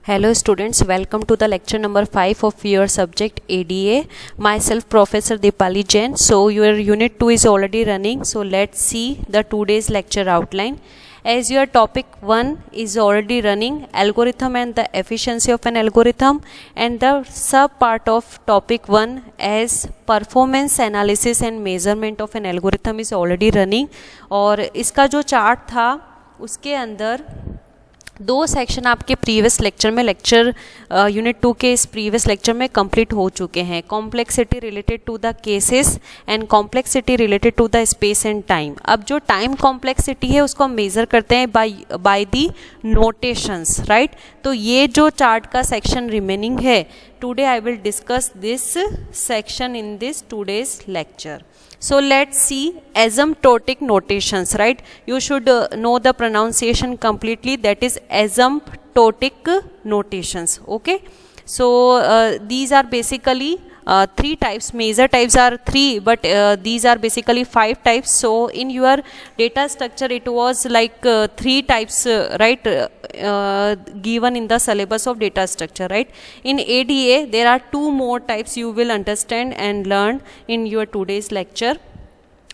Hello students, welcome to the lecture number 5 of your subject ADA. Myself Professor Deepali Jain. So your unit 2 is already running. So let's see the 2 days lecture outline. As your topic 1 is already running, algorithm and the efficiency of an algorithm, and the sub part of topic 1 as performance analysis and measurement of an algorithm is already running. और इसका जो chart था उसके अंदर दो section आपके previous lecture में unit 2 के इस प्रीवियस लेक्चर में कंप्लीट हो चुके हैं. Complexity related to the cases and complexity related to the space and time. अब जो टाइम कॉम्प्लेक्सिटी है उसको हम मेजर करते हैं बाय दी नोटेशंस, राइट. तो ये जो चार्ट का सेक्शन रिमेनिंग है, today I will discuss this section in this today's lecture. So let's see asymptotic notations, right? You should know the pronunciation completely. That is asymptotic notations. Okay. So these are basically three types. Major types are three, but these are basically 5 types. So in your data structure, it was like 3 types, right? Given in the syllabus of data structure, right? In ADA, there are 2 more types you will understand and learn in your today's lecture.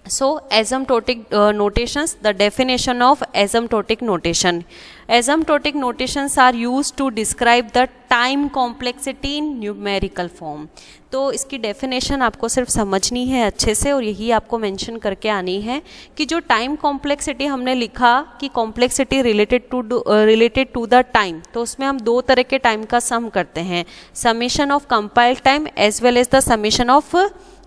So asymptotic notations, the definition of asymptotic notation. Asymptotic notations are used to describe the time complexity in numerical form. तो इसकी definition आपको सिर्फ समझनी है अच्छे से और यही आपको मेंशन करके आनी है कि जो टाइम कॉम्प्लेक्सिटी हमने लिखा कि complexity related to the time, तो उसमें हम 2 तरह के टाइम का सम करते हैं, summation of compile time as well as the summation of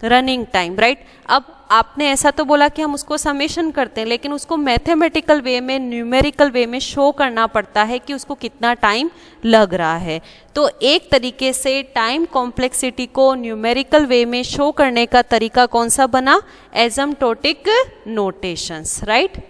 running time, right. अब आपने ऐसा तो बोला कि हम उसको समेशन करते हैं, लेकिन उसको मैथमेटिकल वे में, न्यूमेरिकल वे में शो करना पड़ता है कि उसको कितना टाइम लग रहा है. तो एक तरीके से टाइम कॉम्प्लेक्सिटी को न्यूमेरिकल वे में शो करने का तरीका कौन सा बना? Asymptotic notations, right.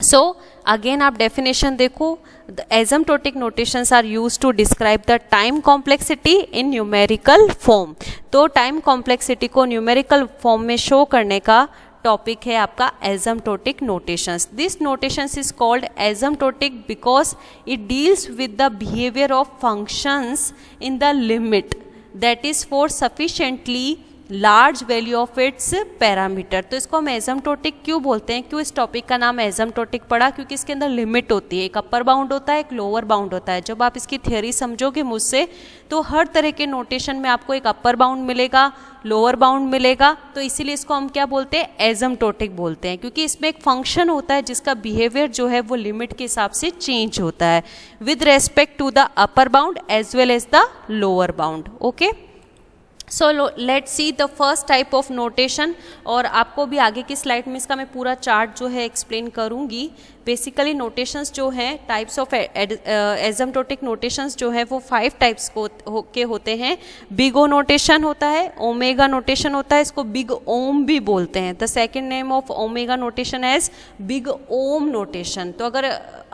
So again आप डेफिनेशन देखो, the asymptotic notations are used to describe the time complexity in numerical form. तो time complexity को numerical form में show करने का टॉपिक है आपका asymptotic notations. This notations is called asymptotic because it deals with the behavior of functions in the limit that is for sufficiently large value of its parameter. तो इसको हम asymptotic क्यों बोलते हैं, क्यों इस टॉपिक का नाम एसिम्प्टोटिक पड़ा? क्योंकि इसके अंदर लिमिट होती है, एक अपर बाउंड होता है, एक लोअर बाउंड होता है. जब आप इसकी थियोरी समझोगे मुझसे, तो हर तरह के नोटेशन में आपको एक अपर बाउंड मिलेगा, लोअर बाउंड मिलेगा. तो इसीलिए इसको हम क्या बोलते हैं? एसिम्प्टोटिक बोलते हैं, क्योंकि इसमें एक फंक्शन होता है जिसका बिहेवियर जो है वो लिमिट के हिसाब से चेंज होता है with respect to the upper bound as well as the lower bound. Okay. So let's see the first type of notation. और आपको भी आगे की स्लाइड में इसका मैं पूरा चार्ट जो है एक्सप्लेन करूंगी. बेसिकली नोटेशंस जो हैं, टाइप्स ऑफ एसिम्प्टोटिक नोटेशंस जो है वो 5 टाइप्स के होते हैं. बिग ओ नोटेशन होता है, ओमेगा नोटेशन होता है, इसको बिग ओम भी बोलते हैं. The second name of omega notation as big om notation. तो अगर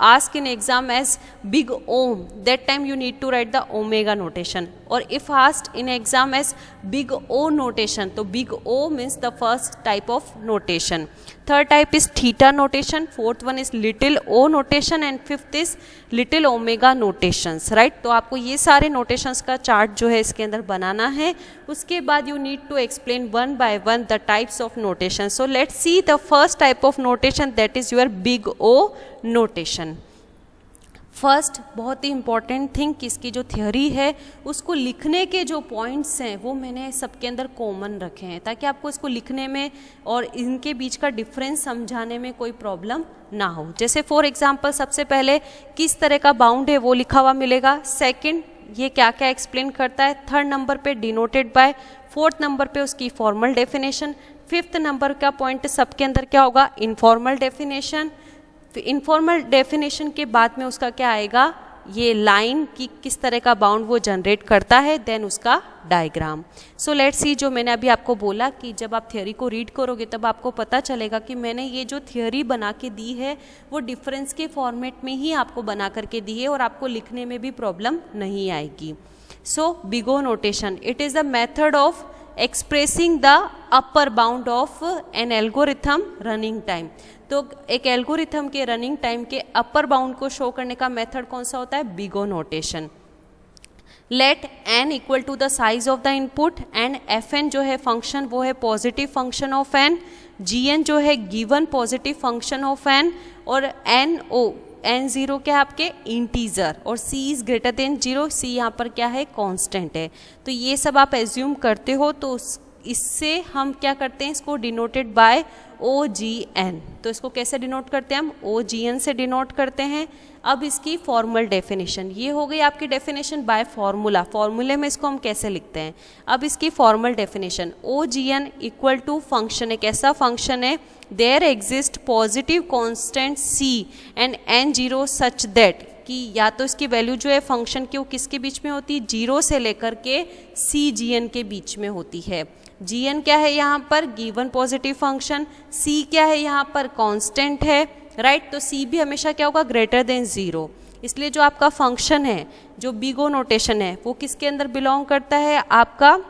ask in exam as big ohm, that time you need to write the omega notation. Or if asked in exam as big O notation, तो big O means the first type of notation. Third type is theta notation, fourth one is little o notation, and fifth is little omega notations, right. तो आपको ये सारे notations का chart जो है इसके अंदर बनाना है. उसके बाद you need to explain one by one the types of notation. So let's see the first type of notation, that is your big O notation. First बहुत ही इंपॉर्टेंट थिंग कि इसकी जो थियोरी है उसको लिखने के जो पॉइंट्स हैं वो मैंने सबके अंदर कॉमन रखे हैं, ताकि आपको इसको लिखने में और इनके बीच का डिफरेंस समझाने में कोई प्रॉब्लम ना हो. जैसे फॉर एग्जांपल सबसे पहले किस तरह का बाउंड है वो लिखा हुआ मिलेगा. सेकंड, ये क्या क्या एक्सप्लेन करता है. थर्ड नंबर पे डिनोटेड बाय. फोर्थ नंबर पे उसकी फॉर्मल डेफिनेशन. फिफ्थ नंबर का पॉइंट सबके अंदर क्या होगा? Informal definition. इनफॉर्मल डेफिनेशन के बाद में उसका क्या आएगा? ये लाइन की किस तरह का बाउंड वो जनरेट करता है, देन उसका डायग्राम. सो लेट्स सी, जो मैंने अभी आपको बोला कि जब आप थियोरी को रीड करोगे तब आपको पता चलेगा कि मैंने ये जो थियोरी बना के दी है वो डिफरेंस के फॉर्मेट में ही आपको बना करके दी है और आपको लिखने में भी प्रॉब्लम नहीं आएगी. So big O notation, it is the method of expressing the upper bound of an algorithm running time. तो एक एल्गोरिथम के रनिंग टाइम के अपर बाउंड को शो करने का मेथड कौन सा होता है? Big O notation. Let n equal to the size of the input and fn जो है फंक्शन वो है positive function of n, gn जो है given positive function of n, और n0 क्या है आपके इंटीजर, और c is greater than 0, c यहाँ पर क्या है कांस्टेंट है। तो ये सब आप एज्यूम करते हो, तो इससे हम क्या करते हैं, इसको डिनोटेड बाय OGN। तो इसको कैसे डिनोट करते हैं हम, OGN से डिनोट करते हैं। अब इसकी फॉर्मल डेफिनेशन, ये हो गई आपकी डेफिनेशन बाय फॉर्मूला, फॉर्मूले में इसको हम कैसे लिखते हैं। अब इसकी formal definition, OGN equal to function, एक ऐसा फंक्शन है there exist positive constant c and n0 such that, कि या तो इसकी वैल्यू जो है फंक्शन की वो किसके बीच में होती है, 0 से लेकर के CGN के बीच में होती है। gn क्या है यहाँ पर, गिवन पॉजिटिव फंक्शन, c क्या है यहाँ पर, कांस्टेंट है, राइट। तो c भी हमेशा क्या होगा, ग्रेटर देन 0। इसलिए जो आपका फंक्शन है, जो बिगो नोटेशन है, वो किसके अंदर बिलोंग करता है, आपका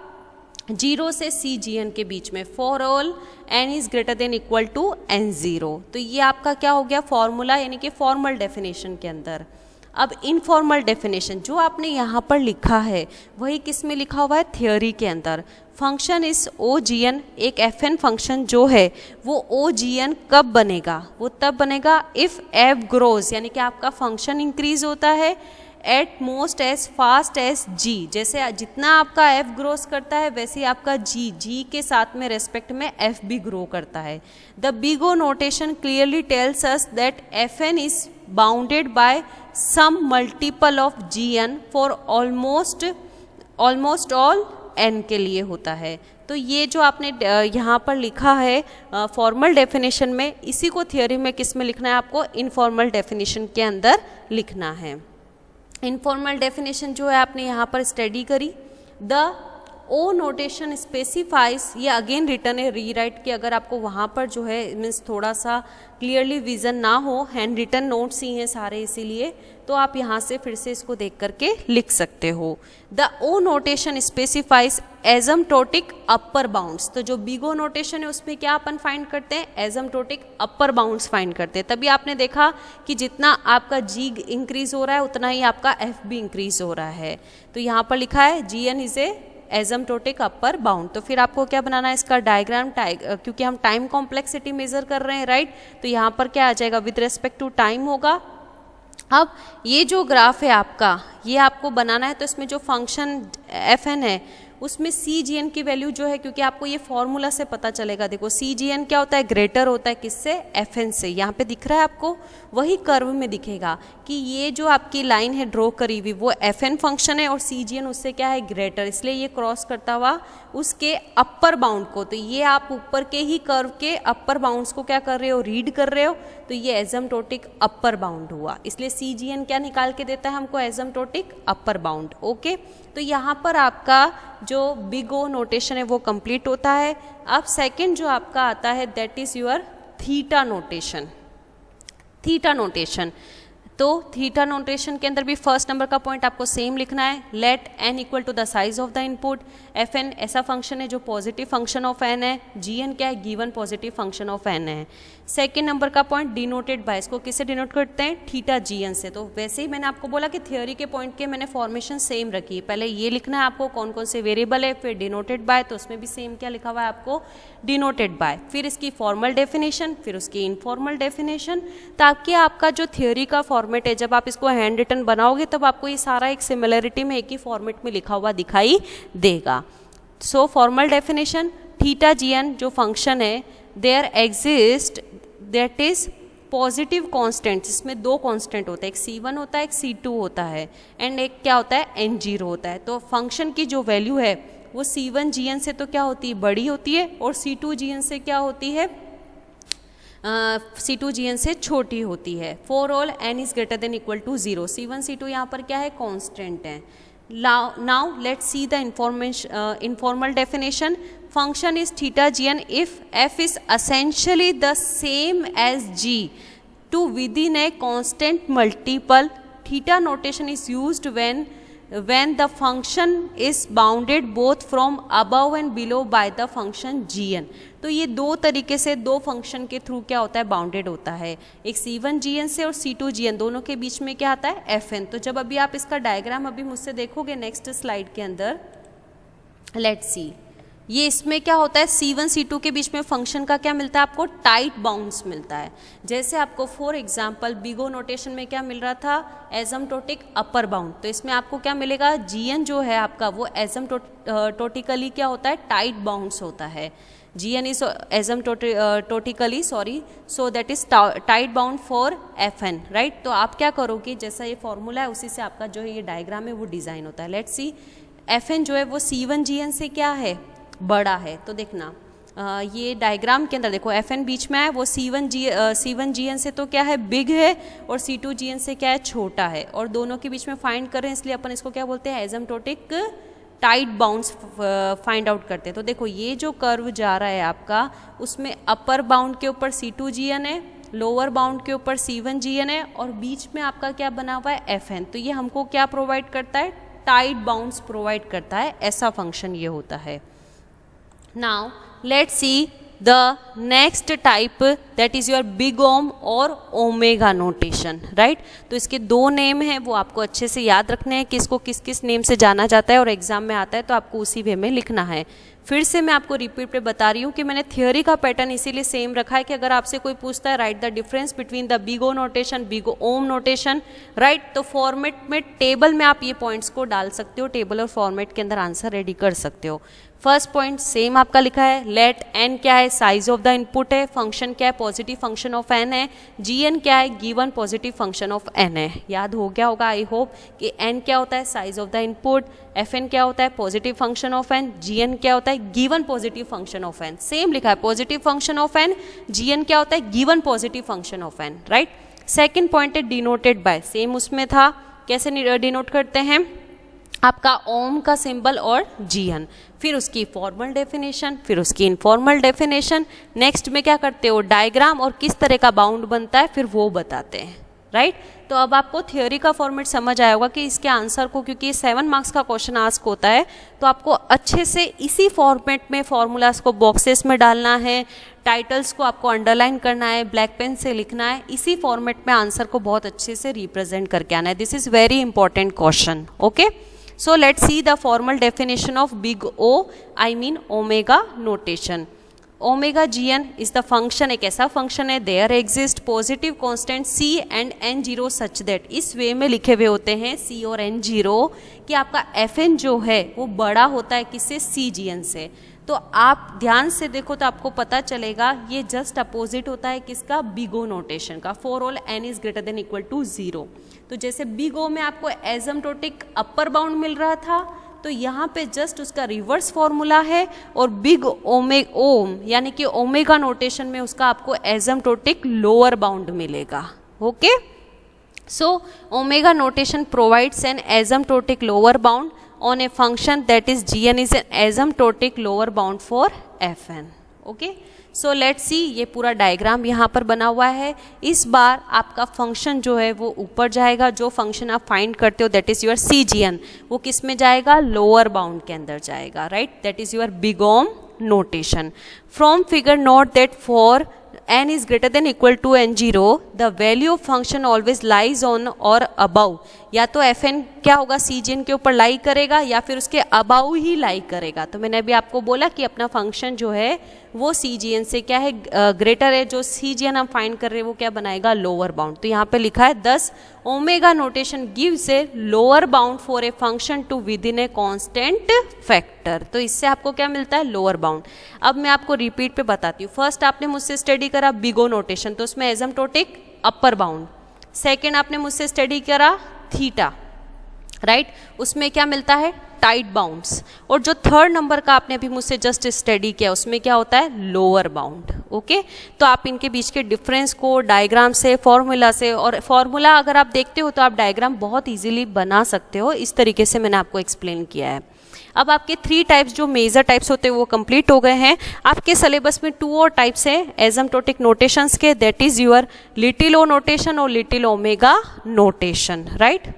0 से CGN के बीच में, for all n is greater than equal to n0। तो ये आपका क्या हो गया फॉर्मूला, यानी कि फॉर्मल डेफिनेशन के अंदर। अब इनफॉर्मल डेफिनेशन जो आपने यहाँ पर लिखा है वही किस में लिखा हुआ है, थियोरी के अंदर। फंक्शन इस OGN, एक FN फंक्शन जो है वो OGN कब बनेगा, वो तब बनेगा इफ़ f ग्रोज, यानी कि आपका फंक्शन इंक्रीज होता है at most as fast as g, जैसे जितना आपका f ग्रोस करता है वैसे ही आपका g के साथ में रेस्पेक्ट में f भी ग्रो करता है। The big O notation clearly tells us that fn is bounded by some multiple of gn for almost all n के लिए होता है। तो ये जो आपने यहाँ पर लिखा है फॉर्मल डेफिनेशन में, इसी को थियोरी में किस में लिखना है, आपको इनफॉर्मल डेफिनेशन के अंदर लिखना है। इनफॉर्मल डेफिनेशन जो है आपने यहाँ पर स्टडी करी। द ओ नोटेशन स्पेसिफाइज, ये अगेन रिटर्न है, रीराइट की अगर आपको वहाँ पर जो है मीन्स थोड़ा सा क्लियरली विजन ना हो, हैंड रिटन नोट्स ही हैं सारे, इसीलिए तो आप यहाँ से फिर से इसको देख करके लिख सकते हो। The O notation specifies asymptotic upper bounds, तो जो बिगो नोटेशन है उसमें क्या अपन फाइंड करते हैं, एजमटोटिक अपर बाउंड्स फाइंड करते हैं। तभी आपने देखा कि जितना आपका g इंक्रीज हो रहा है उतना ही आपका f भी इंक्रीज हो रहा है। तो यहाँ पर लिखा है gn is a asymptotic upper bound. तो फिर आपको क्या बनाना है, इसका डायग्राम, क्योंकि हम टाइम कॉम्प्लेक्सिटी मेजर कर रहे हैं, राइट। तो यहाँ पर क्या आ जाएगा, विद रेस्पेक्ट टू टाइम होगा। अब ये जो ग्राफ है आपका, ये आपको बनाना है, तो इसमें जो फंक्शन fn है उसमें CGN की वैल्यू जो है, क्योंकि आपको ये फॉर्मूला से पता चलेगा, देखो CGN क्या होता है, ग्रेटर होता है किससे, FN से। यहाँ पे दिख रहा है आपको, वही कर्व में दिखेगा कि ये जो आपकी लाइन है ड्रॉ करी हुई वो FN फंक्शन है और CGN उससे क्या है, ग्रेटर, इसलिए ये क्रॉस करता हुआ उसके अपर बाउंड को। तो ये आप ऊपर के ही कर्व के अपर बाउंड्स को क्या कर रहे हो, रीड कर रहे हो, तो ये एजमटोटिक अपर बाउंड हुआ। इसलिए CGN क्या निकाल के देता है हमको, एजमटोटिक अपर बाउंड। ओके, तो यहाँ पर आपका जो बिग ओ नोटेशन है वो कंप्लीट होता है। अब सेकंड जो आपका आता है that is your theta notation. Theta notation, theta थीटा नोटेशन के अंदर भी फर्स्ट नंबर का पॉइंट आपको सेम लिखना है, let n equal to the size of the input. fn ऐसा फंक्शन है जो पॉजिटिव फंक्शन ऑफ n है, gn क्या है, given positive function of n है। सेकेंड नंबर का पॉइंट डिनोटेड बाय, इसको किससे डिनोट करते हैं, थीटा gn से। तो वैसे ही मैंने आपको बोला कि थियोरी के पॉइंट के मैंने फॉर्मेशन सेम रखी है, पहले ये लिखना है आपको कौन कौन से वेरिएबल है, फिर डिनोटेड बाय, तो उसमें भी सेम क्या लिखा हुआ है आपको, डिनोटेड बाय, फिर इसकी फॉर्मल डेफिनेशन, फिर उसकी इनफॉर्मल डेफिनेशन, ताकि आपका जो थियोरी का फॉर्मेट है जब आप इसको हैंड रिटन बनाओगे तब आपको ये सारा एक सिमिलरिटी में एक ही फॉर्मेट में लिखा हुआ दिखाई देगा। So formal definition, theta gn जो फंक्शन है, there exist that is positive constant, इसमें दो कांस्टेंट होता है, एक c1 होता है, एक c2 होता है, एंड एक क्या होता है, n0 होता है। तो फंक्शन की जो वैल्यू है वो c1 gn से तो क्या होती है, बड़ी होती है, और c2 gn से क्या होती है, C2 gn से छोटी होती है। For all n is greater than equal to 0, c1 c2 यहाँ पर क्या है, कांस्टेंट है। Now let's see the informal definition. Function is theta gn if f is essentially the same as g to within a constant multiple. Theta notation is used when when the function is bounded both from above and below by the function gn। तो ये दो तरीके से दो function के through क्या होता है, बाउंडेड होता है, एक c1 gn से और c2 gn, दोनों के बीच में क्या आता है, fn। तो जब अभी आप इसका डायग्राम अभी मुझसे देखोगे नेक्स्ट स्लाइड के अंदर, लेट्स सी, ये इसमें क्या होता है, c1 c2 के बीच में फंक्शन का क्या मिलता है आपको, टाइट बाउंड्स मिलता है। जैसे आपको for example big O notation में क्या मिल रहा था, एजम्प्टोटिक अपर बाउंड, तो इसमें आपको क्या मिलेगा, gn जो है आपका वो एजम्प्टोटिकली क्या होता है, टाइट बाउंड्स होता है। gn is asymptotically so that is tight bound for fn, right. तो आप क्या करोगे, जैसा ये फॉर्मूला है उसी से आपका जो है ये डायग्राम है वो डिजाइन होता है। लेट्स सी, fn जो है वो c1 gn से क्या है, बड़ा है। तो देखना ये डायग्राम के अंदर देखो fn बीच में है, वो c1 gn से तो क्या है, बिग है, और c2 gn से क्या है, छोटा है, और दोनों के बीच में फाइंड कर रहे हैं, इसलिए अपन इसको क्या बोलते हैं, एजम्प्टोटिक टाइट बाउंड्स फाइंड आउट करते हैं। तो देखो ये जो कर्व जा रहा है आपका, उसमें अपर बाउंड के ऊपर c2 gn है, लोअर बाउंड के ऊपर c1 gn है, और बीच में आपका क्या बना हुआ है, fn। तो ये हमको क्या प्रोवाइड करता है, टाइट बाउंड्स प्रोवाइड करता है, ऐसा फंक्शन ये होता है। Now let's see the next type, that is your big ohm और ओमेगा नोटेशन, राइट। तो इसके दो नेम हैं, वो आपको अच्छे से याद रखने हैं कि इसको किस किस नेम से जाना जाता है, और एग्जाम में आता है तो आपको उसी वे में लिखना है। फिर से मैं आपको रिपीट पे बता रही हूँ कि मैंने थियोरी का पैटर्न इसीलिए सेम रखा है कि अगर आपसे कोई पूछता है right the difference between the big O notation, big om notation, right, तो फॉर्मेट में टेबल में आप ये पॉइंट्स को डाल सकते हो, टेबल और फॉर्मेट के अंदर आंसर रेडी कर सकते हो। फर्स्ट पॉइंट सेम आपका लिखा है, लेट एन क्या है, साइज ऑफ द इनपुट है, फंक्शन क्या है, पॉजिटिव फंक्शन ऑफ एन है, जी एन क्या है, given positive function of N है। याद हो गया होगा आई होप कि एन क्या होता है, size of the input, F N क्या होता है, positive function of N, G N क्या होता है, given positive function of N. Same लिखा है, positive function of N, G N क्या होता है, given positive function of N, right. Second point है डिनोटेड बाय, सेम उसमें था, कैसे डिनोट करते हैं, आपका ओम का सिंबल और जीएन, फिर उसकी फॉर्मल डेफिनेशन, फिर उसकी इनफॉर्मल डेफिनेशन, नेक्स्ट में क्या करते हो, डायग्राम और किस तरह का बाउंड बनता है फिर वो बताते हैं, राइट। तो अब आपको थ्योरी का फॉर्मेट समझ आया होगा कि इसके आंसर को, क्योंकि 7 मार्क्स का क्वेश्चन आस्क होता है, तो आपको अच्छे से इसी फॉर्मेट में फॉर्मूलाज को बॉक्सेस में डालना है, टाइटल्स को आपको अंडरलाइन करना है, ब्लैक पेन से लिखना है, इसी फॉर्मेट में आंसर को बहुत अच्छे से रिप्रेजेंट करके आना है। This is very important question, okay. So let's see the formal definition of big O, I mean omega notation. Omega gn is the function, एक ऐसा फंक्शन है, there exist positive constant c and n0 such that, इस वे में लिखे हुए होते हैं c और n0 कि आपका fn जो है वो बड़ा होता है किससे, c gn से। तो आप ध्यान से देखो तो आपको पता चलेगा ये जस्ट अपोजिट होता है किसका, बिग ओ नोटेशन का, for all n is greater than equal to 0। तो जैसे बिग ओ में आपको एजम्प्टोटिक अपर बाउंड मिल रहा था, तो यहाँ पे जस्ट उसका रिवर्स फॉर्मूला है, और बिग ओम यानी कि ओमेगा नोटेशन में उसका आपको एजम्प्टोटिक लोअर बाउंड मिलेगा, okay. So omega notation provides an asymptotic lower bound on a function that is gn is an asymptotic lower bound for fn, okay। so let's see, ये पूरा diagram यहाँ पर बना हुआ है। इस बार आपका फंक्शन जो है वो ऊपर जाएगा, जो फंक्शन आप फाइंड करते हो that is your C G N, वो किस में जाएगा, लोअर बाउंड के अंदर जाएगा, right, that is your big om notation. From figure note that for n is greater than equal to n0 the value of function always lies on or above, या तो fn क्या होगा, cgn के ऊपर लाई करेगा या फिर उसके अबाउ ही लाई करेगा। तो मैंने अभी आपको बोला कि अपना फंक्शन जो है वो cgn से क्या है, ग्रेटर है, जो cgn हम फाइंड कर रहे हैं वो क्या बनाएगा, लोअर बाउंड। तो यहाँ पे लिखा है thus omega notation gives a lower bound for a function to within a constant factor. तो इससे आपको क्या मिलता है, लोअर बाउंड। अब मैं आपको रिपीट पे बताती हूँ। फर्स्ट आपने मुझसे स्टडी करा बिग ओ नोटेशन, तो उसमें एजम्प्टोटिक अपर बाउंड। सेकेंड आपने मुझसे स्टडी करा थीटा, राइट, उसमें क्या मिलता है, टाइट बाउंड्स। और जो थर्ड नंबर का आपने अभी मुझसे जस्ट स्टडी किया उसमें क्या होता है, लोअर बाउंड, ओके। तो आप इनके बीच के डिफरेंस को डायग्राम से, फॉर्मूला से, और फॉर्मूला अगर आप देखते हो तो आप डायग्राम बहुत इजीली बना सकते हो, इस तरीके से मैंने आपको एक्सप्लेन किया है। अब आपके 3 टाइप्स जो मेजर टाइप्स होते हैं वो कंप्लीट हो गए हैं। आपके सिलेबस में 2 और टाइप्स हैं एजम्प्टोटिक नोटेशंस के, that is your little O notation और little omega notation, right.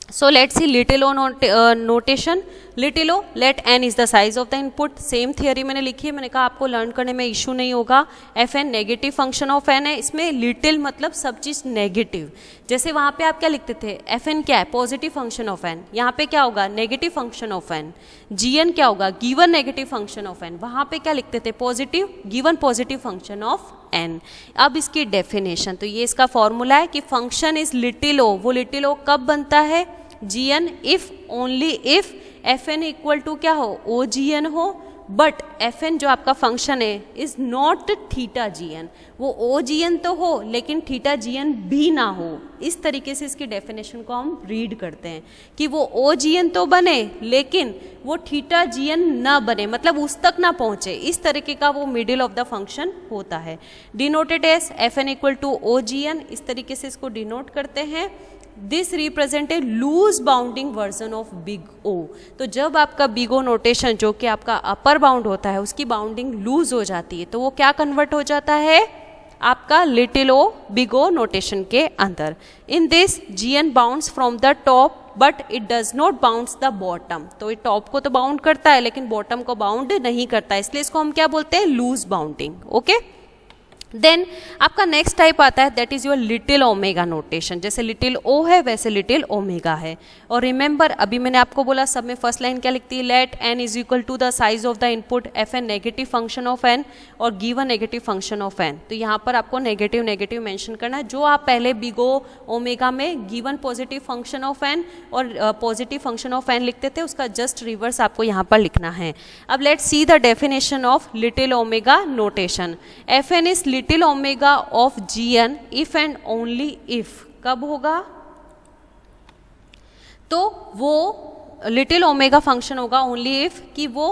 So let's see little o notation. Little o, let n is the size of the input. Same theory मैंने लिखी है, मैंने कहा आपको learn करने में इशू नहीं होगा. F n negative function of N है, इसमें लिटिल मतलब सब चीज़ नेगेटिव. जैसे वहाँ पे आप क्या लिखते थे, एफ एन क्या है, पॉजिटिव फंक्शन ऑफ एन. यहाँ पे क्या होगा, negative function of N. G N क्या होगा, given negative function of n. वहाँ पे क्या लिखते थे, positive, given positive function of n. अब इसकी डेफिनेशन, तो ये इसका फॉर्मूला है कि फंक्शन इज लिटिल ओ. वो लिटिल ओ कब बनता है, g n if only if f n equal to क्या हो, ओ जी एन हो, बट एफ एन जो आपका फंक्शन है is not theta g N. वो ओ जी एन तो हो लेकिन थीटा जी एन भी ना हो. इस तरीके से इसकी डेफिनेशन को हम रीड करते हैं कि वो ओ जी एन तो बने लेकिन वो थीटा जी एन ना बने, मतलब उस तक ना पहुंचे. इस तरीके का वो मिडिल ऑफ द फंक्शन होता है. Denoted as f n equal to O g n, इस तरीके से इसको डिनोट करते हैं. This represent a loose bounding version of big O. तो जब आपका बिग ओ नोटेशन जो कि आपका अपर बाउंड होता है उसकी बाउंडिंग लूज हो जाती है तो वो क्या कन्वर्ट हो जाता है, आपका लिटिल ओ बिग ओ नोटेशन के अंदर. In this g n bounds from the top but it does not bounds the bottom. तो ये टॉप को तो बाउंड करता है लेकिन बॉटम को बाउंड नहीं करता है, इसलिए इसको हम क्या बोलते हैं, लूज बाउंडिंग. ओके. देन आपका नेक्स्ट टाइप आता है that is your little omega notation. जैसे लिटिल ओ है वैसे लिटिल ओमेगा है. और रिमेंबर अभी मैंने आपको बोला सब में फर्स्ट लाइन क्या लिखती है, let n is equal to the size of the input F n negative function of n और given negative function of n. तो यहाँ पर आपको नेगेटिव नेगेटिव मेंशन करना है. जो आप पहले बिग ओ ओमेगा में given positive function of n और पॉजिटिव फंक्शन ऑफ एन लिखते थे उसका जस्ट रिवर्स आपको यहाँ पर लिखना है. अब let see the definition of little omega notation. F n is little omega of g n if and only if. कब होगा, तो वो लिटिल ओमेगा फंक्शन होगा ओनली इफ कि वो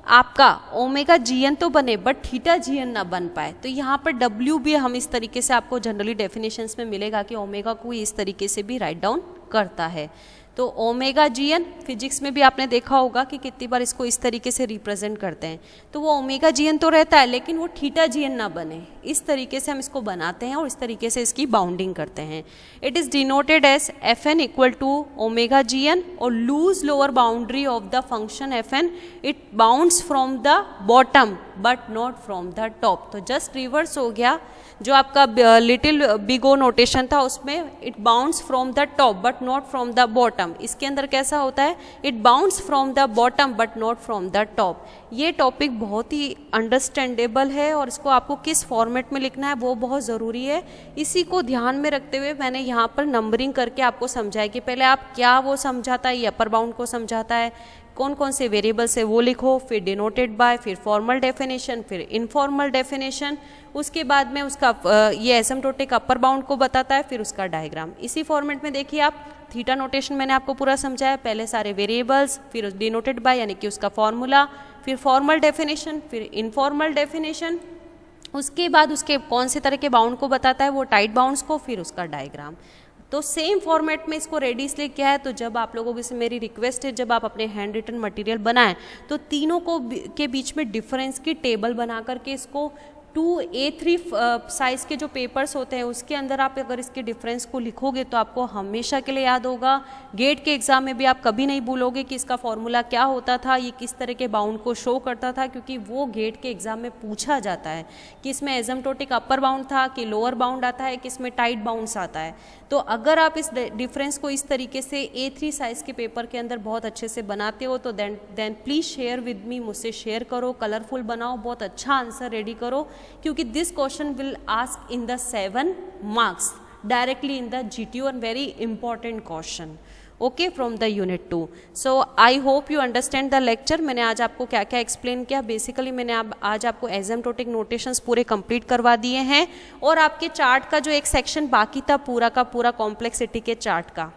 आपका ओमेगा जी एन तो बने बट थीटा जी एन ना बन पाए. तो यहाँ पर डब्ल्यू भी हम इस तरीके से आपको जनरली डेफिनेशंस में मिलेगा कि ओमेगा को इस तरीके से भी राइट डाउन करता है. तो ओमेगा जी एन फिजिक्स में भी आपने देखा होगा कि कितनी बार इसको इस तरीके से रिप्रेजेंट करते हैं. तो वो ओमेगा जी एन तो रहता है लेकिन वो थीटा जी एन ना बने, इस तरीके से हम इसको बनाते हैं और इस तरीके से इसकी बाउंडिंग करते हैं. It is denoted as f n equal to omega g n और loose lower boundary of the function f n. It bounds from the bottom but not from the top. तो जस्ट रिवर्स हो गया. जो आपका little big O notation था उसमें it bounds from the top but not from the bottom. इसके अंदर कैसा होता है, it bounds from the bottom but not from the top. ये टॉपिक बहुत ही अंडरस्टैंडेबल है और इसको आपको किस फॉर्मेट में लिखना है वो बहुत ज़रूरी है. इसी को ध्यान में रखते हुए मैंने यहाँ पर नंबरिंग करके आपको समझाया कि पहले आप क्या वो समझाता है, ये अपर बाउंड को समझाता है, कौन कौन से वेरिएबल्स है वो लिखो, फिर डिनोटेड बाय, फिर फॉर्मल डेफिनेशन, फिर इनफॉर्मल डेफिनेशन. उसके बाद में उसका ये एसिम्प्टोटिक अपर बाउंड को बताता है, फिर उसका डायग्राम. इसी फॉर्मेट में देखिए आप, थीटा नोटेशन मैंने आपको पूरा समझाया. पहले सारे वेरिएबल्स, फिर डिनोटेड बाय यानी कि उसका फॉर्मूला, फिर फॉर्मल डेफिनेशन, फिर इनफॉर्मल डेफिनेशन. उसके बाद उसके कौन से तरह के बाउंड को बताता है वो टाइट बाउंड्स को, फिर उसका डायग्राम. तो सेम फॉर्मेट में इसको रेडी इसलिए किया है. तो जब आप लोगों से मेरी रिक्वेस्ट है जब आप अपने हैंड रिटन मटेरियल बनाएं तो तीनों को के बीच में डिफरेंस की टेबल बना करके इसको 2A3 साइज के जो पेपर्स होते हैं उसके अंदर आप अगर इसके डिफरेंस को लिखोगे तो आपको हमेशा के लिए याद होगा. गेट के एग्जाम में भी आप कभी नहीं भूलोगे कि इसका फॉर्मूला क्या होता था, ये किस तरह के बाउंड को शो करता था, क्योंकि वो गेट के एग्जाम में पूछा जाता है कि इसमें एसिम्प्टोटिक अपर बाउंड था कि लोअर बाउंड आता है कि इसमें टाइट बाउंड्स आता है. तो अगर आप इस डिफरेंस को इस तरीके से A3 साइज के पेपर के अंदर बहुत अच्छे से बनाते हो तो then please share with me, मुझसे शेयर करो, कलरफुल बनाओ, बहुत अच्छा आंसर रेडी करो, क्योंकि this question will ask in the 7 marks directly in the GTO and very important question. Okay, from the unit 2. So I hope you understand the lecture. मैंने आज आपको क्या क्या एक्सप्लेन किया. बेसिकली मैंने आज आपको एसिम्प्टोटिक नोटेशंस पूरे कंप्लीट करवा दिए हैं और आपके चार्ट का जो एक सेक्शन बाकी था पूरा का पूरा कॉम्प्लेक्सिटी के चार्ट का,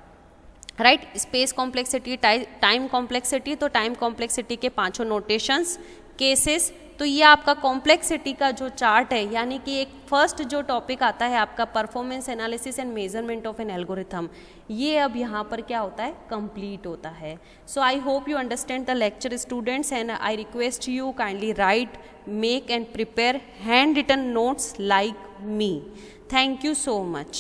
right, space complexity, time complexity. तो टाइम कॉम्प्लेक्सिटी के 5 नोटेशंस, केसेस. तो ये आपका कॉम्प्लेक्सिटी का जो चार्ट है, यानी कि एक फर्स्ट जो टॉपिक आता है आपका performance analysis and measurement of an algorithm, ये अब यहाँ पर क्या होता है, कंप्लीट होता है. So I hope you understand the lecture students and I request you kindly right, make and prepare hand written notes like me. Thank you so much.